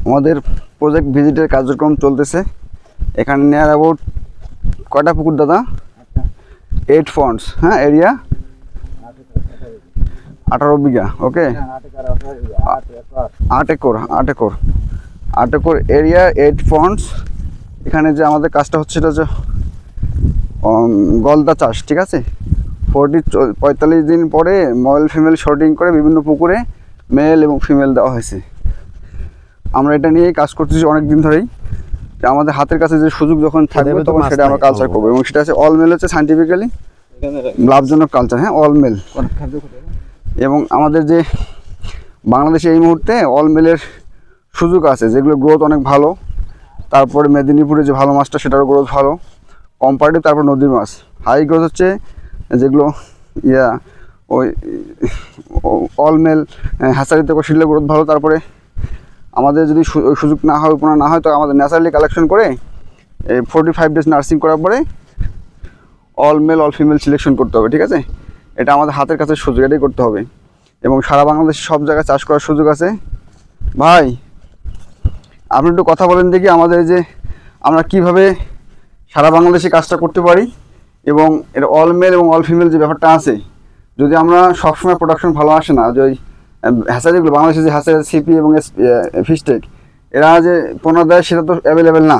আমাদের প্রজেক্ট ভিজিটের কার্যক্রম চলতেছে। এখানে নিয়ার অ্যাবাউট কয়টা পুকুর দাদা? 8 পন্ডস। হ্যাঁ, এরিয়া 18 বিঘা। ওকে, 8 একর এরিয়া, 8 পন্ডস। এখানে যে আমাদের কাজটা হচ্ছে এটা যে গলদা চাষ, ঠিক আছে। 45 দিন পরে মেল ফিমেল শর্টিং করে বিভিন্ন পুকুরে মেল এবং ফিমেল দেওয়া হয়েছে। আমরা এটা নিয়েই কাজ করতেছি অনেক দিন ধরেই। আমাদের হাতের কাছে যে সুযোগ যখন থাকবে তখন সেটা আমরা কালচার করবো, এবং সেটা আছে অল মেল, হচ্ছে সাইন্টিফিক্যালি লাভজনক কালচার। হ্যাঁ, অল মেল। এবং আমাদের যে বাংলাদেশে এই মুহূর্তে অল মেলের সুযোগ আছে, যেগুলো গ্রোথ অনেক ভালো। তারপরে মেদিনীপুরে যে ভালো মাছটা, সেটারও গ্রোথ ভালো, কম্পারেটিভ। তারপর নদীর মাছ হাই গ্রোথ হচ্ছে যেগুলো ওই অল মেল হ্যাচারিতে সেগুলো গ্রোথ ভালো। তারপরে আমাদের যদি সুযোগ না হয়, উপনা না হয়, তো আমাদের ন্যাচারালি কালেকশন করে 45 ডেজ নার্সিং করার পরে all male all female selection করতে হবে, ঠিক আছে। এটা আমাদের হাতের কাছে সুযোগ, এটাই করতে হবে। এবং সারা বাংলাদেশে সব জায়গায় চাষ করার সুযোগ আছে। ভাই, আপনি একটু কথা বলেন দেখি আমাদের যে আমরা কিভাবে সারা বাংলাদেশে কাজটা করতে পারি, এবং এটা অল মেল এবং অল ফিমেল যে ব্যাপারটা আছে, যদি আমরা সবসময় প্রোডাকশন ভালো আসে না, যে ওই হ্যাচারিগুলো বাংলাদেশে যে হ্যাচারি সিপি এবং ফিশটেক এরা যে পোনা দেয়, সেটা তো অ্যাভেলেবেল না।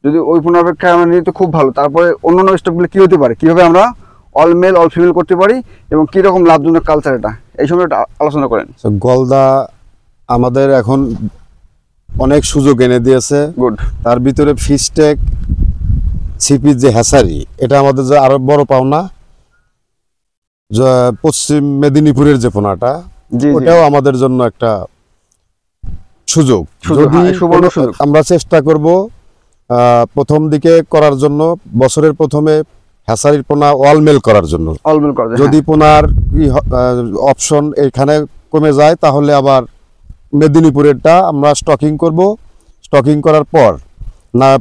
যদি ওই পোনা অপেক্ষায় আমরা নিই তো খুব ভালো। তারপরে অন্য স্টকগুলো কী হতে পারে, কীভাবে আমরা অল মেল অল ফিমেল করতে পারি, এবং কীরকম লাভজনক কালচার এটা, এই সময় আলোচনা করেন। গলদা আমাদের এখন অনেক সুযোগ এনে দিয়েছে। গুড। তার ভিতরে ফিশটেক সিপির যে হ্যাচারি, এটা আমাদের যে আরো বড় পাওনা। পশ্চিম মেদিনীপুরের যে পোনাটা, ওটাও আমাদের জন্য একটা সুযোগ। যদি আমরা চেষ্টা করব প্রথম দিকে করার জন্য, বছরের প্রথমে হ্যাচারির পোনা অল মেল করার জন্য। যদি পোনার অপশন এখানে কমে যায়, তাহলে আবার মেদিনীপুরেরটা আমরা স্টকিং করব। স্টকিং করার পর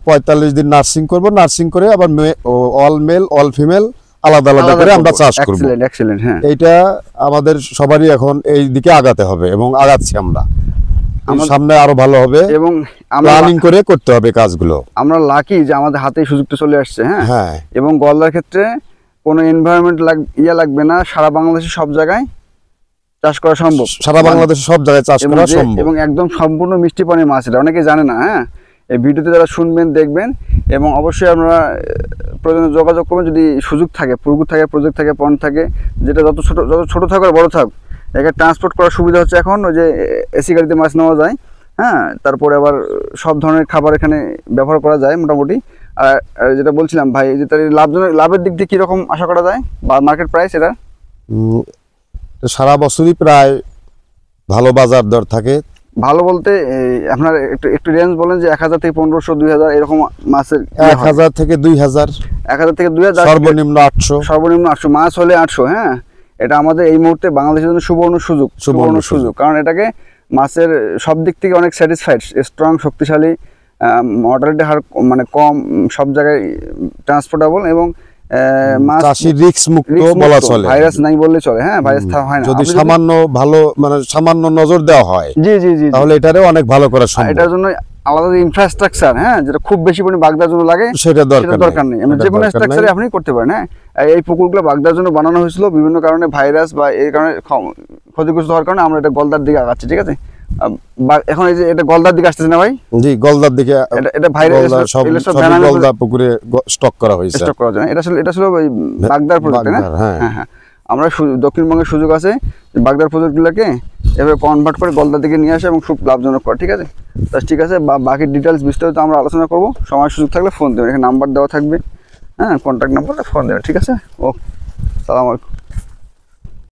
45 দিন নার্সিং করব। নার্সিং করে আবার অল মেল অল ফিমেল আলাদা আলাদা করে আমরা চাষ করব। হ্যাঁ, এইটা আমাদের সবারই এখন এই দিকে আগাতে হবে, এবং আগাচ্ছি আমরা। সামনে আরো ভালো হবে, এবং প্ল্যানিং করে করতে হবে কাজগুলো। আমরা লাকি যে আমাদের হাতে সুযোগটা চলে আসছে। হ্যাঁ, এবং গলদার ক্ষেত্রে কোনো এনভায়রনমেন্ট লাগবে না। সারা বাংলাদেশে সব জায়গায় চাষ করা সম্ভব। সারা বাংলাদেশে সব জায়গায় চাষ করা সম্ভব, এবং একদম সম্পূর্ণ মিষ্টি পানির মাছ। এটা অনেকে জানে না। হ্যাঁ, এই ভিডিওতে যারা শুনবেন, দেখবেন, এবং অবশ্যই আপনারা প্রয়োজনে যোগাযোগ করবেন যদি সুযোগ থাকে, পুকুর থাকে, প্রজেক্ট থাকে, পন্ড থাকে, যেটা যত ছোট থাক আর বড় থাক, এখানে ট্রান্সপোর্ট করার সুবিধা হচ্ছে এখন ওই যে এসি গাড়িতে মাছ নেওয়া যায়। হ্যাঁ, তারপরে আবার সব ধরনের খাবার এখানে ব্যবহার করা যায় মোটামুটি। আর যেটা বলছিলাম ভাই, যে তার লাভের দিক দিয়ে কীরকম আশা করা যায়, বা মার্কেট প্রাইস এটা? সারা বছরই প্রায় ভালো বাজার দর থাকে। ভালো বলতে আপনার একটু রেঞ্জ বলেন, যে 1000 থেকে 1500, 2000 এরকম মাছের। 1000 থেকে 2000, 1000 থেকে 2000, সর্বনিম্ন 800। সর্বনিম্ন 800 মাছ হলে 800। হ্যাঁ, এটা আমাদের এই মুহূর্তে বাংলাদেশের জন্য সুবর্ণ সুযোগ। কারণ এটাকে মাছের সব দিক থেকে অনেক স্যাটিসফাইড, স্ট্রং, শক্তিশালী, মর্টালিটি হার মানে কম, সব জায়গায় ট্রান্সপোর্টেবল, এবং চাষি রিস্ক মুক্ত বলা চলে। ভাইরাস নাই বললে চলে। হ্যাঁ, ভাইরাস হয় না যদি সামান্য ভালো, মানে সামান্য নজর দেওয়া হয়, জি, তাহলে এটারও অনেক ভালো করা সম্ভব। এটার জন্য আলাদা ইনফ্রাস্ট্রাকচার, হ্যাঁ, যেটা খুব বেশি পরিমাণে বাগদার জন্য লাগে, সেটা দরকার নেই। যে কোনো স্ট্রাকচারে আপনি করতে পারেন। হ্যাঁ, এই পুকুরগুলো বাগদার জন্য বানানো হয়েছিল, বিভিন্ন কারণে ভাইরাস বা এই কারণে ক্ষতিগ্রস্ত হওয়ার কারণে আমরা এটা গলদার দিকে আগাচ্ছি, ঠিক আছে। এখন এই যে এটা গলদার দিকে আসতেছে না ভাই? জি, গলদার দিকে। এটা ভাইরাস গলদা পুকুরে স্টক করা হয়েছে, স্টক করা যায়। এটা আসলে ওই বাগদার প্রজেক্ট। হ্যাঁ, আমরা দক্ষিণবঙ্গের সুযোগ আছে বাগদার প্রজেক্টগুলোকে এভাবে কনভার্ট করে গলদার দিকে নিয়ে আসে এবং খুব লাভজনক করে, ঠিক আছে। ঠিক আছে, বাকি ডিটেলস বিস্তারিত আমরা আলোচনা করব। সময় সুযোগ থাকলে ফোন দেবেন, এখানে নাম্বার দেওয়া থাকবে। হ্যাঁ, কন্ট্যাক্ট নাম্বারে ফোন দেবেন, ঠিক আছে। ওকে, সালাম আলাইকুম।